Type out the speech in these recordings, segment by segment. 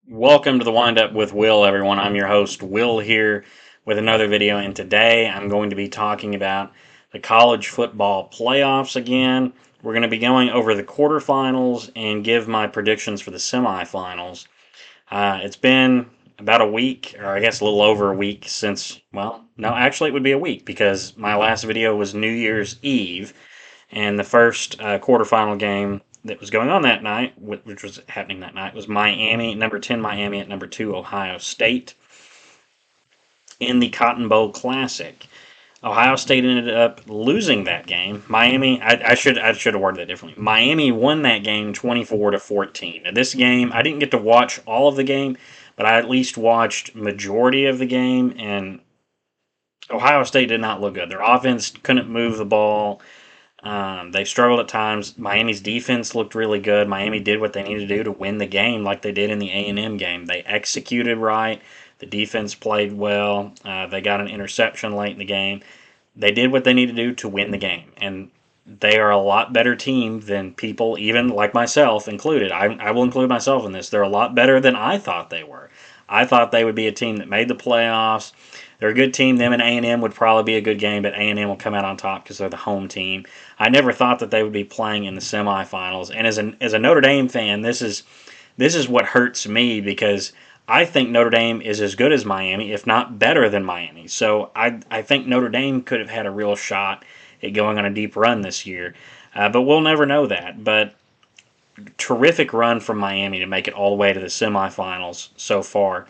Welcome to the Wind Up with Will, everyone. I'm your host, Will, here with another video, and today I'm going to be talking about the college football playoffs again. We're going to be going over the quarterfinals and give my predictions for the semifinals. It's been about a week, or I guess a little over a week since, well, no, actually it would be a week because my last video was New Year's Eve, and the first quarterfinal game that was going on that night, which was happening that night, was Miami, number 10 Miami at number 2 Ohio State in the Cotton Bowl Classic. Ohio State ended up losing that game. Miami, I should have worded that differently. Miami won that game 24-14. Now, this game, I didn't get to watch all of the game, but I at least watched majority of the game, and Ohio State did not look good. Their offense couldn't move the ball. They struggled at times. Miami's defense looked really good. Miami did what they needed to do to win the game, like they did in the A&M game. They executed right. The defense played well. They got an interception late in the game. They did what they needed to do to win the game, and they are a lot better team than people, even like myself included. I will include myself in this. They're a lot better than I thought they were. I thought they would be a team that made the playoffs. They're a good team. Them and A&M would probably be a good game, but A&M will come out on top because they're the home team. I never thought that they would be playing in the semifinals. And as a Notre Dame fan, this is what hurts me because I think Notre Dame is as good as Miami, if not better than Miami. So I think Notre Dame could have had a real shot at going on a deep run this year. But we'll never know that. But terrific run from Miami to make it all the way to the semifinals so far,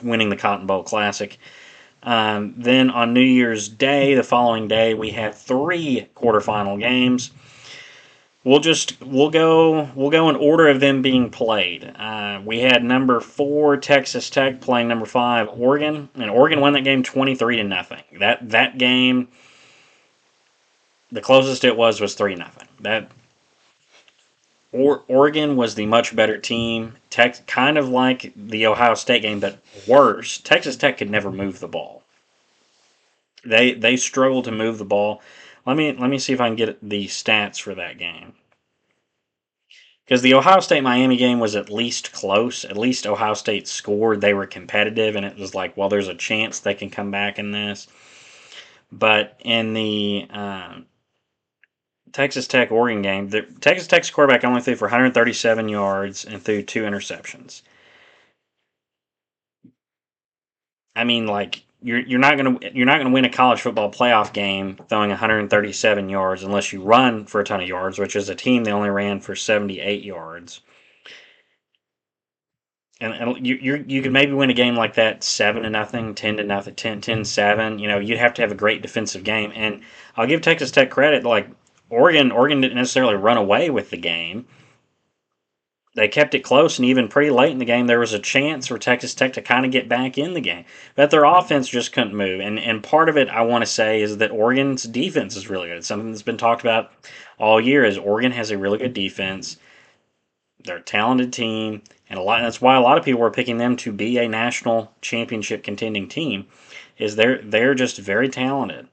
winning the Cotton Bowl Classic. Then on New Year's Day, the following day, we had three quarterfinal games. We'll go in order of them being played. We had number 4 Texas Tech playing number 5 Oregon, and Oregon won that game 23-0. That game, the closest it was 3-0. That Oregon was the much better team. Tech, kind of like the Ohio State game, but worse. Texas Tech could never move the ball. They struggled to move the ball. Let me see if I can get the stats for that game. Because the Ohio State Miami game was at least close. At least Ohio State scored. They were competitive, and it was like, well, there's a chance they can come back in this. But in the Texas Tech Oregon game, the Texas Tech's quarterback only threw for 137 yards and threw 2 interceptions. I mean, like you're not gonna win a college football playoff game throwing 137 yards unless you run for a ton of yards, which is a team they only ran for 78 yards. And you could maybe win a game like that 7-0, 10-0, 10-7. You'd have to have a great defensive game. And I'll give Texas Tech credit. Like Oregon didn't necessarily run away with the game. They kept it close, and even pretty late in the game, there was a chance for Texas Tech to kind of get back in the game. But their offense just couldn't move. And part of it, I want to say, is that Oregon's defense is really good. It's something that's been talked about all year is Oregon has a really good defense. They're a talented team, and that's why a lot of people were picking them to be a national championship contending team, is they're just very talented.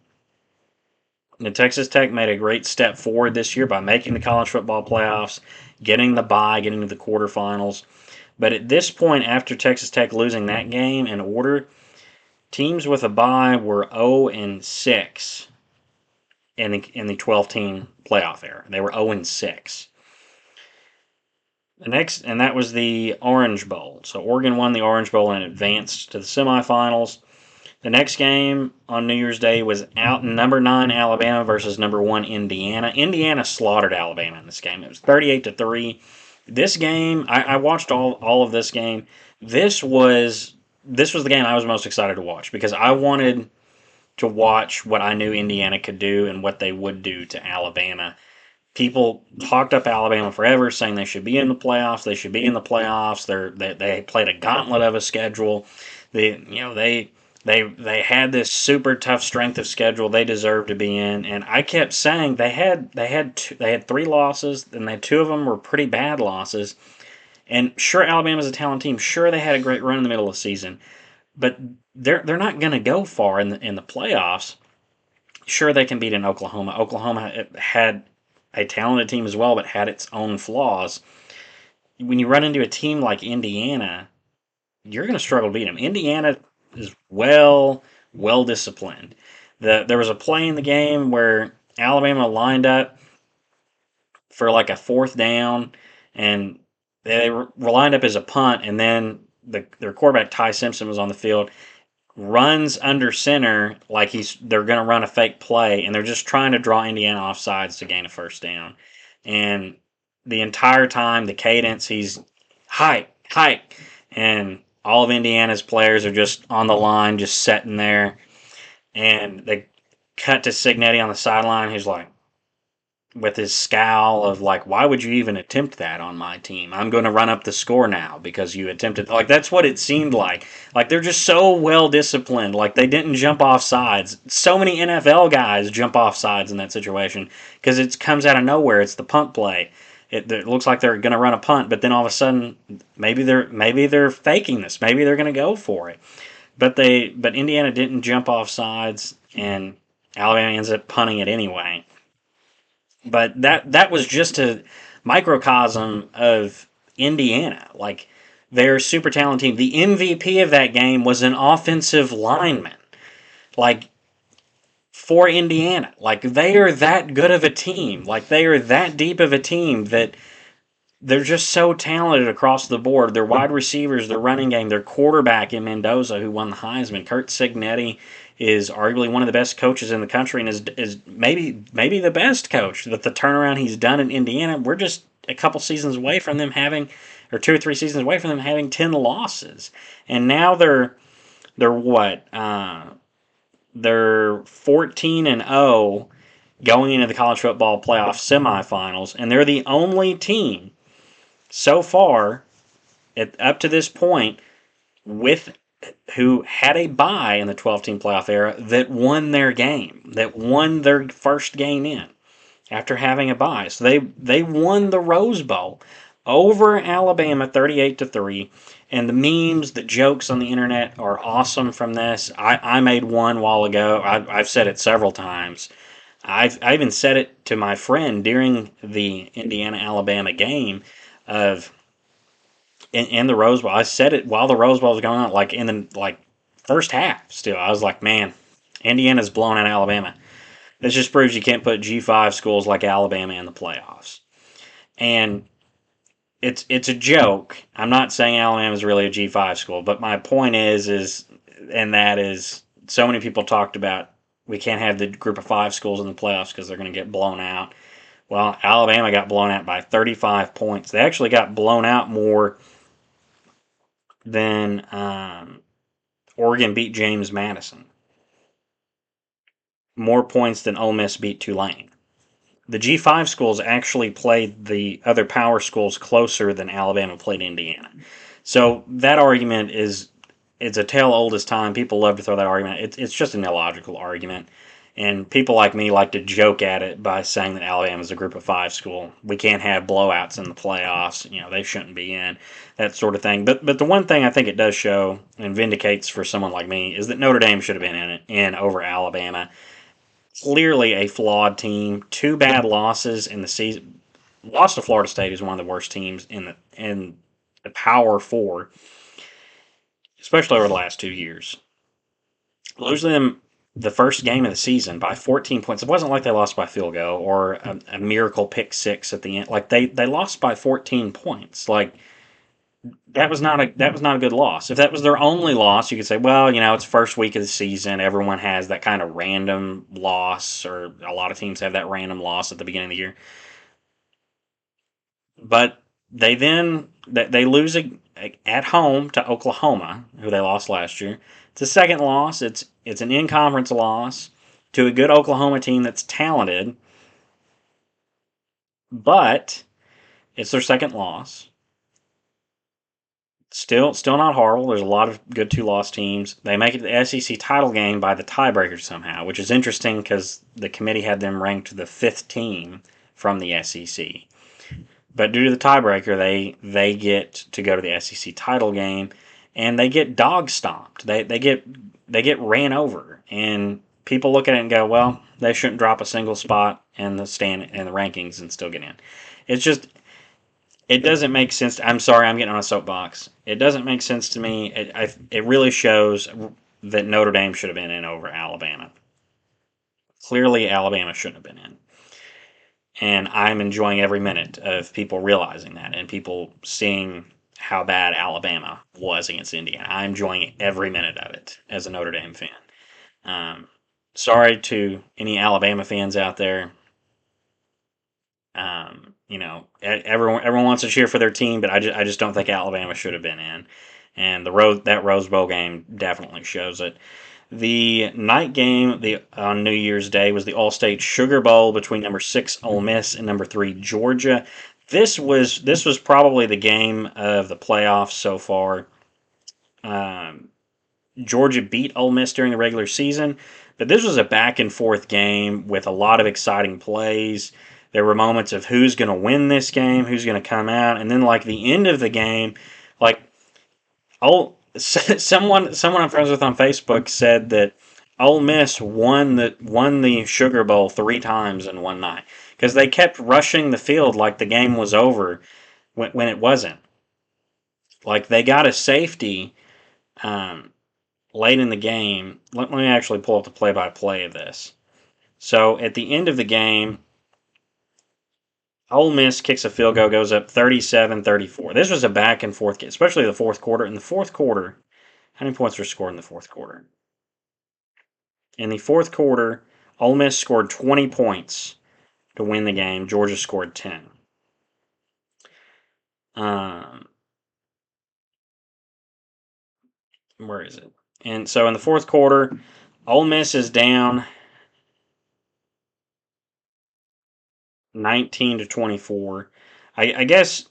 And Texas Tech made a great step forward this year by making the college football playoffs, getting the bye, getting to the quarterfinals. But at this point, after Texas Tech losing that game in order, teams with a bye were 0-6 in the 12-team playoff era. They were 0-6. And that was the Orange Bowl. So Oregon won the Orange Bowl and advanced to the semifinals. The next game on New Year's Day was out number 9 Alabama versus number 1 Indiana. Indiana slaughtered Alabama in this game. It was 38-3. This game, I watched all of this game. This was the game I was most excited to watch because I wanted to watch what I knew Indiana could do and what they would do to Alabama. People talked up Alabama forever, saying they should be in the playoffs. They should be in the playoffs. They played a gauntlet of a schedule. They had this super tough strength of schedule they deserved to be in, and I kept saying they had 3 losses, and two of them were pretty bad losses. And sure, Alabama's a talented team. Sure, they had a great run in the middle of the season, but they're not going to go far in the playoffs. Sure, they can beat in Oklahoma. Oklahoma had a talented team as well, but had its own flaws. when you run into a team like Indiana, you're going to struggle to beat them. Indiana is well disciplined. There was a play in the game where Alabama lined up for like a fourth down, and they were lined up as a punt, and then their quarterback Ty Simpson was on the field, runs under center like they're going to run a fake play, and they're just trying to draw Indiana off sides to gain a first down. And the entire time, the cadence, he's hike, and all of Indiana's players are just on the line, just sitting there. And they cut to Signetti on the sideline. He's like, with his scowl of like, why would you even attempt that on my team? I'm going to run up the score now because you attempted. Like, that's what it seemed like. Like, they're just so well disciplined. Like, they didn't jump off sides. So many NFL guys jump off sides in that situation because it comes out of nowhere. It's the punt play. It looks like they're going to run a punt, but then all of a sudden, maybe they're faking this. Maybe they're going to go for it. But Indiana didn't jump off sides, and Alabama ends up punting it anyway. But that was just a microcosm of Indiana. Like, they're a super talented team. The MVP of that game was an offensive lineman. Like, for Indiana. Like, they are that good of a team. Like, they are that deep of a team that they're just so talented across the board. Their wide receivers, their running game, their quarterback in Mendoza, who won the Heisman, Kurt Signetti, is arguably one of the best coaches in the country and is maybe the best coach. That the turnaround he's done in Indiana, we're just a couple seasons away from them having, or 2 or 3 seasons away from them having 10 losses, and now they're what they're 14-0 going into the college football playoff semifinals, and they're the only team so far, up to this point, with who had a bye in the 12-team playoff era that won their game, that won their first game in after having a bye. So they won the Rose Bowl over Alabama 38-3. And the memes, the jokes on the internet are awesome from this. I made one a while ago. I've said it several times. I even said it to my friend during the Indiana Alabama game of in the Rose Bowl. I said it while the Rose Bowl was going on, like in the first half. Still, I was like, man, Indiana's blown out Alabama. This just proves you can't put G5 schools like Alabama in the playoffs. And it's a joke. I'm not saying Alabama is really a G5 school, but my point is, and that is, so many people talked about we can't have the group of five schools in the playoffs because they're going to get blown out. Well, Alabama got blown out by 35 points. They actually got blown out more than Oregon beat James Madison. More points than Ole Miss beat Tulane. The G5 schools actually played the other power schools closer than Alabama played Indiana. So that argument it's a tale old as time. People love to throw that argument. It's just an illogical argument. And people like me like to joke at it by saying that Alabama is a group of five school. We can't have blowouts in the playoffs. They shouldn't be in, that sort of thing. But the one thing I think it does show and vindicates for someone like me is that Notre Dame should have been in over Alabama. Clearly a flawed team. Two bad losses in the season. Lost to Florida State, is one of the worst teams in the Power Four, especially over the last 2 years. Losing them the first game of the season by 14 points. It wasn't like they lost by field goal or a miracle pick six at the end. Like they lost by 14 points. Like that was not a good loss. If that was their only loss, you could say, well, it's first week of the season. Everyone has that kind of random loss, or a lot of teams have that random loss at the beginning of the year. But they lose at home to Oklahoma, who they lost last year. It's a second loss. It's an in-conference loss to a good Oklahoma team that's talented, but it's their second loss. Still not horrible. There's a lot of good two-loss teams. They make it to the SEC title game by the tiebreaker somehow, which is interesting because the committee had them ranked the fifth team from the SEC. But due to the tiebreaker, they get to go to the SEC title game, and they get dog stomped. They get ran over, and people look at it and go, well, they shouldn't drop a single spot in the rankings and still get in. It's just It doesn't make sense. I'm sorry, I'm getting on a soapbox. It doesn't make sense to me. It really shows that Notre Dame should have been in over Alabama. Clearly, Alabama shouldn't have been in. And I'm enjoying every minute of people realizing that and people seeing how bad Alabama was against Indiana. I'm enjoying every minute of it as a Notre Dame fan. Um, Sorry to any Alabama fans out there. Everyone wants to cheer for their team, but I just don't think Alabama should have been in. And that Rose Bowl game definitely shows it. The night game on New Year's Day was the All-State Sugar Bowl between number 6 Ole Miss and number 3 Georgia. This was probably the game of the playoffs so far. Um, Georgia beat Ole Miss during the regular season, but this was a back and forth game with a lot of exciting plays. There were moments of who's going to win this game, who's going to come out, and then like the end of the game, like someone I'm friends with on Facebook said that Ole Miss won the Sugar Bowl 3 times in one night because they kept rushing the field like the game was over when it wasn't. Like they got a safety um, late in the game. Let me actually pull up the play-by-play of this. So at the end of the game, Ole Miss kicks a field goal, goes up 37-34. This was a back and forth game, especially the fourth quarter. In the fourth quarter, how many points were scored in the fourth quarter? In the fourth quarter, Ole Miss scored 20 points to win the game. Georgia scored 10. Um, where is it? And so in the fourth quarter, Ole Miss is down 19-24. I guess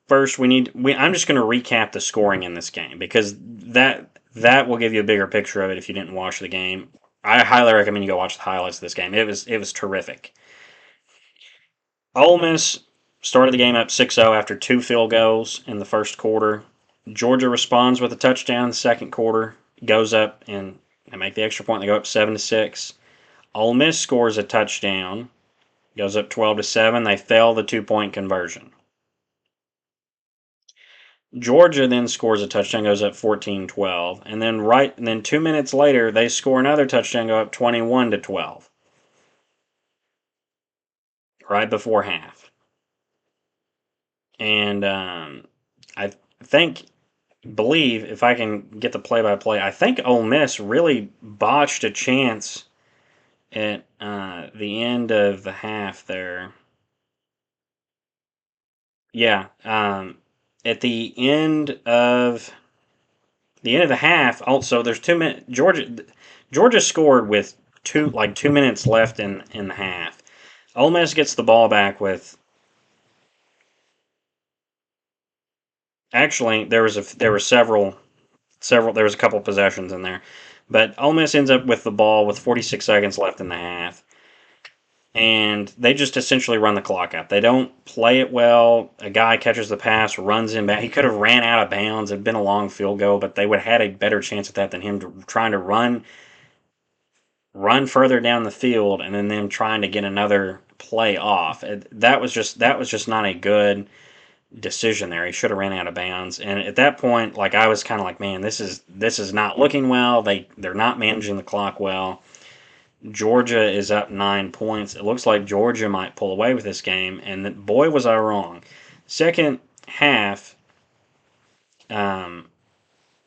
first I'm just going to recap the scoring in this game because that will give you a bigger picture of it if you didn't watch the game. I highly recommend you go watch the highlights of this game. It was terrific. Ole Miss started the game up 6-0 after 2 field goals in the first quarter. Georgia responds with a touchdown in the second quarter, goes up and they make the extra point. They go up 7-6. Ole Miss scores a touchdown, goes up 12-7. They fail the 2-point conversion. Georgia then scores a touchdown, goes up 14-12, and then 2 minutes later they score another touchdown, go up 21-12, right before half. And I think believe if I can get the play-by-play, I think Ole Miss really botched a chance at the end of the half there. Yeah, at the end of the half. Also, there's 2 minutes. Georgia scored with 2 minutes left in the half. Ole Miss gets the ball back with. Actually, there were several. There was a couple possessions in there, but Ole Miss ends up with the ball with 46 seconds left in the half, and they just essentially run the clock out. They don't play it well. A guy catches the pass, runs him back. He could have ran out of bounds. It'd been a long field goal, but they would have had a better chance at that than him trying to run further down the field and then them trying to get another play off. That was just not a good decision there. He should have ran out of bounds. And at that point, like I was kind of like, man, this is not looking well. They're not managing the clock well. Georgia is up 9 points. It looks like Georgia might pull away with this game, and boy was I wrong. Second half um,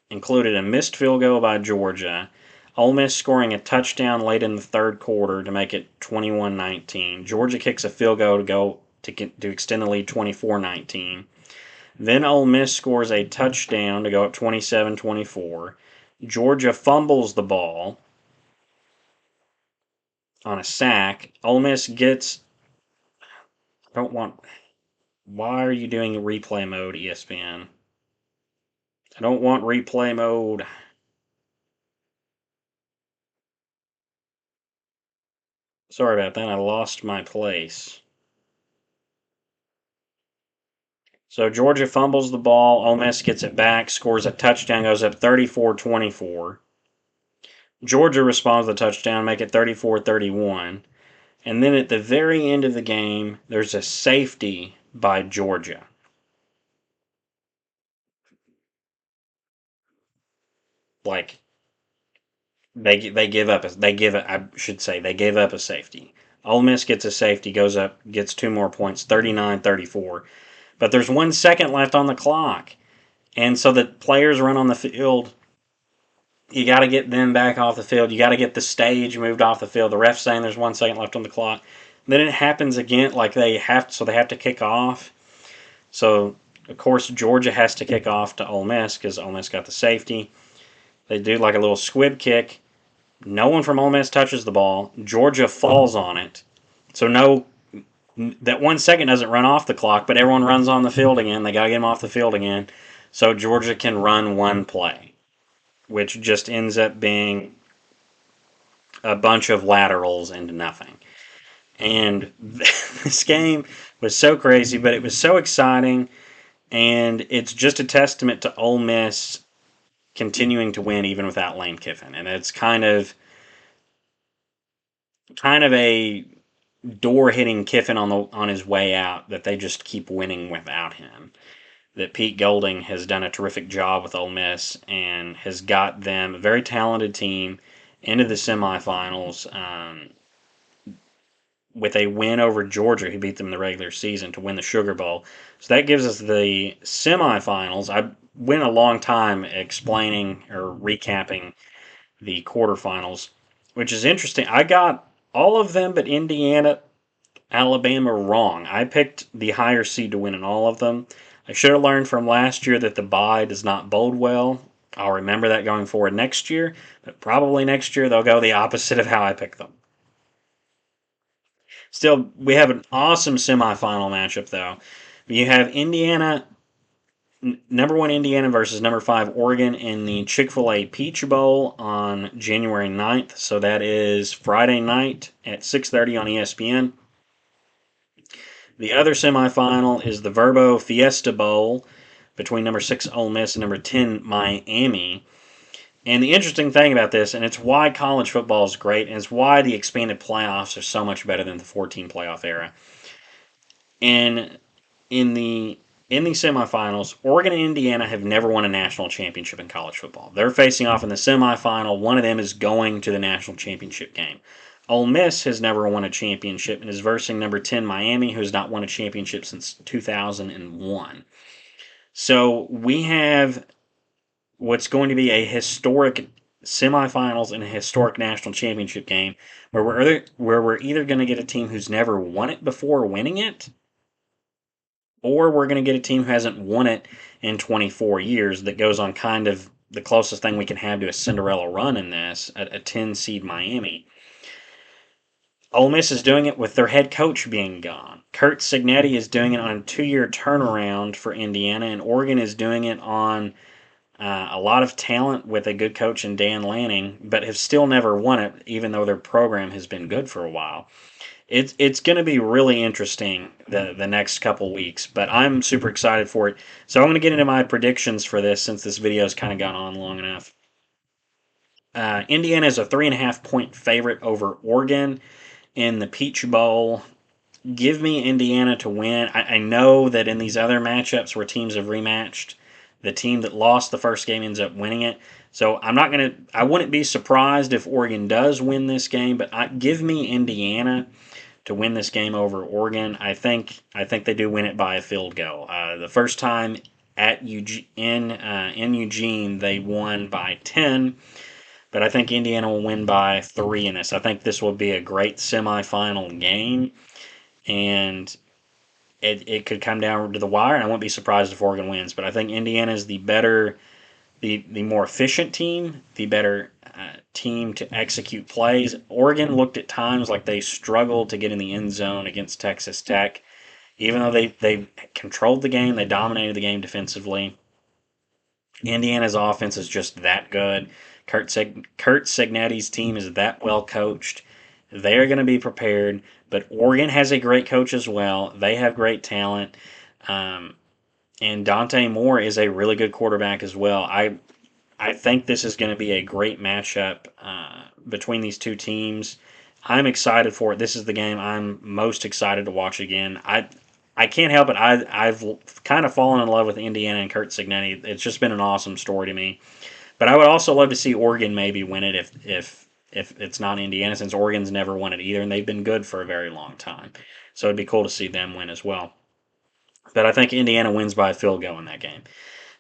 included a missed field goal by Georgia. Ole Miss scoring a touchdown late in the third quarter to make it 21-19. Georgia kicks a field goal to extend the lead 24-19. Then Ole Miss scores a touchdown to go up 27-24. Georgia fumbles the ball on a sack. Ole Miss gets. I don't want. Why are you doing replay mode, ESPN? I don't want replay mode. Sorry about that. I lost my place. So Georgia fumbles the ball. Ole Miss gets it back, scores a touchdown, goes up 34-24. Georgia responds to the touchdown, make it 34-31. And then at the very end of the game, there's a safety by Georgia. like they give up. I should say they gave up a safety. Ole Miss gets a safety, goes up, gets 2 more points, 39-34. But there's 1 second left on the clock. And so the players run on the field. You got to get them back off the field. You got to get the stage moved off the field. The ref's saying there's 1 second left on the clock. Then it happens again, like they have to kick off. So of course Georgia has to kick off to Ole Miss because Ole Miss got the safety. They do like a little squib kick. No one from Ole Miss touches the ball. Georgia falls on it. So no, that 1 second doesn't run off the clock, but everyone runs on the field again. They got to get them off the field again. So Georgia can run one play, which just ends up being a bunch of laterals into nothing. And this game was so crazy, but it was so exciting. And it's just a testament to Ole Miss continuing to win even without Lane Kiffin. And it's kind of a door hitting Kiffin on his way out that they just keep winning without him. That Pete Golding has done a terrific job with Ole Miss and has got them a very talented team into the semifinals with a win over Georgia, who beat them in the regular season to win the Sugar Bowl. So that gives us the semifinals. I went a long time explaining or recapping the quarterfinals, which is interesting. I got all of them but Indiana, Alabama wrong. I picked the higher seed to win in all of them. I should have learned from last year that the bye does not bode well. I'll remember that going forward next year, but probably next year they'll go the opposite of how I picked them. Still, we have an awesome semifinal matchup, though. You have Indiana, number one Indiana versus number 5 Oregon in the Chick-fil-A Peach Bowl on January 9th. So that is Friday night at 6:30 on ESPN. The other semifinal is the Verbo Fiesta Bowl between number 6 Ole Miss and number 10 Miami. And the interesting thing about this, and it's why college football is great, and it's why the expanded playoffs are so much better than the 14 playoff era. And in the semifinals, Oregon and Indiana have never won a national championship in college football. They're facing off in the semifinal. One of them is going to the national championship game. Ole Miss has never won a championship and is versing number 10 Miami, who has not won a championship since 2001. So we have what's going to be a historic semifinals and a historic national championship game where we're either going to get a team who's never won it before winning it, or we're going to get a team who hasn't won it in 24 years that goes on kind of the closest thing we can have to a Cinderella run in this, a 10 seed Miami. Ole Miss is doing it with their head coach being gone. Kurt Cignetti is doing it on a 2-year turnaround for Indiana, and Oregon is doing it on a lot of talent with a good coach in Dan Lanning, but have still never won it, even though their program has been good for a while. It's going to be really interesting the next couple weeks, but I'm super excited for it. So I'm going to get into my predictions for this since this video has kind of gone on long enough. Indiana is a 3.5 point favorite over Oregon in the Peach Bowl. Give me Indiana to win. I know that in these other matchups where teams have rematched, the team that lost the first game ends up winning it. So I wouldn't be surprised if Oregon does win this game, but give me Indiana to win this game over Oregon. I think they do win it by a field goal. The first time at in Eugene, they won by 10, but I think Indiana will win by 3 in this. I think this will be a great semifinal game, and it could come down to the wire, and I wouldn't be surprised if Oregon wins. But I think Indiana is the better, the more efficient team, the better team to execute plays. Oregon looked at times like they struggled to get in the end zone against Texas Tech. Even though they controlled the game, they dominated the game defensively. Indiana's offense is just that good. Kurt Cignetti's team is that well coached. They're going to be prepared, but Oregon has a great coach as well. They have great talent. And Dante Moore is a really good quarterback as well. I think this is going to be a great matchup between these two teams. I'm excited for it. This is the game I'm most excited to watch again. I can't help it. I've kind of fallen in love with Indiana and Kurt Cignetti. It's just been an awesome story to me. But I would also love to see Oregon maybe win it if it's not Indiana, since Oregon's never won it either, and they've been good for a very long time. So it'd be cool to see them win as well. But I think Indiana wins by a field goal in that game.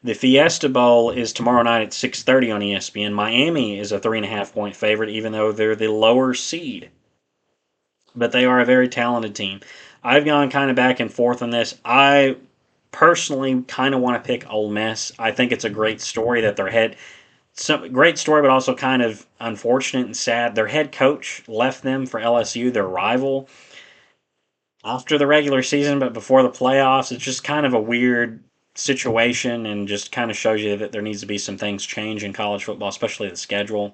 The Fiesta Bowl is tomorrow night at 6:30 on ESPN. Miami is a 3.5 point favorite, even though they're the lower seed. But they are a very talented team. I've gone kind of back and forth on this. I personally kind of want to pick Ole Miss. I think it's a great story that their head, some great story, but also kind of unfortunate and sad. Their head coach left them for LSU, their rival, after the regular season, but before the playoffs. It's just kind of a weird situation, and just kind of shows you that there needs to be some things change in college football, especially the schedule.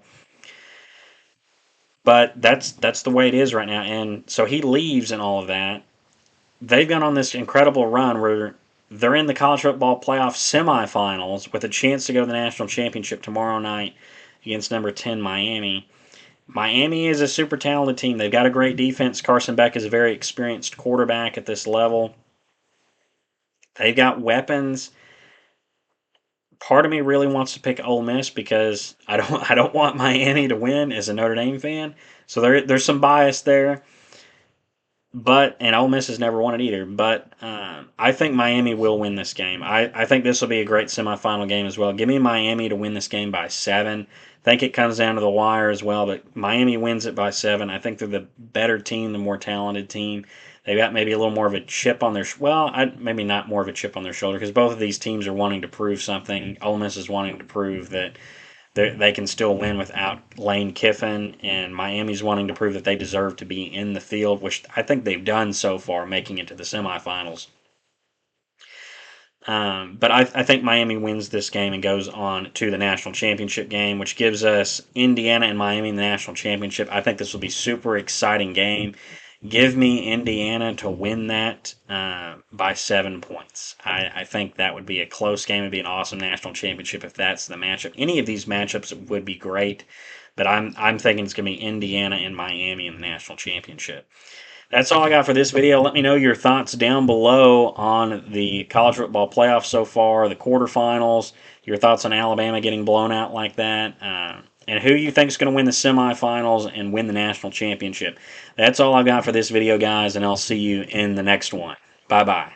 But that's the way it is right now, and so he leaves and all of that. They've gone on this incredible run where they're in the college football playoff semifinals with a chance to go to the national championship tomorrow night against number 10 Miami. Miami is a super talented team. They've got a great defense. Carson Beck is a very experienced quarterback at this level. They've got weapons. Part of me really wants to pick Ole Miss because I don't want Miami to win as a Notre Dame fan. So there's some bias there. But and Ole Miss has never won it either. But I think Miami will win this game. I think this will be a great semifinal game as well. Give me Miami to win this game by 7. I think it comes down to the wire as well, but Miami wins it by 7. I think they're the better team, the more talented team. They got maybe a little more of a chip on their maybe not more of a chip on their shoulder, because both of these teams are wanting to prove something. Ole Miss is wanting to prove that they can still win without Lane Kiffin, and Miami's wanting to prove that they deserve to be in the field, which I think they've done so far, making it to the semifinals. But I think Miami wins this game and goes on to the national championship game, which gives us Indiana and Miami in the national championship. I think this will be super exciting game. Give me Indiana to win that by 7 points. I think that would be a close game. It would be an awesome national championship if that's the matchup. Any of these matchups would be great, but I'm thinking it's going to be Indiana and Miami in the national championship. That's all I got for this video. Let me know your thoughts down below on the college football playoffs so far, the quarterfinals, your thoughts on Alabama getting blown out like that, and who you think is going to win the semifinals and win the national championship. That's all I've got for this video, guys, and I'll see you in the next one. Bye-bye.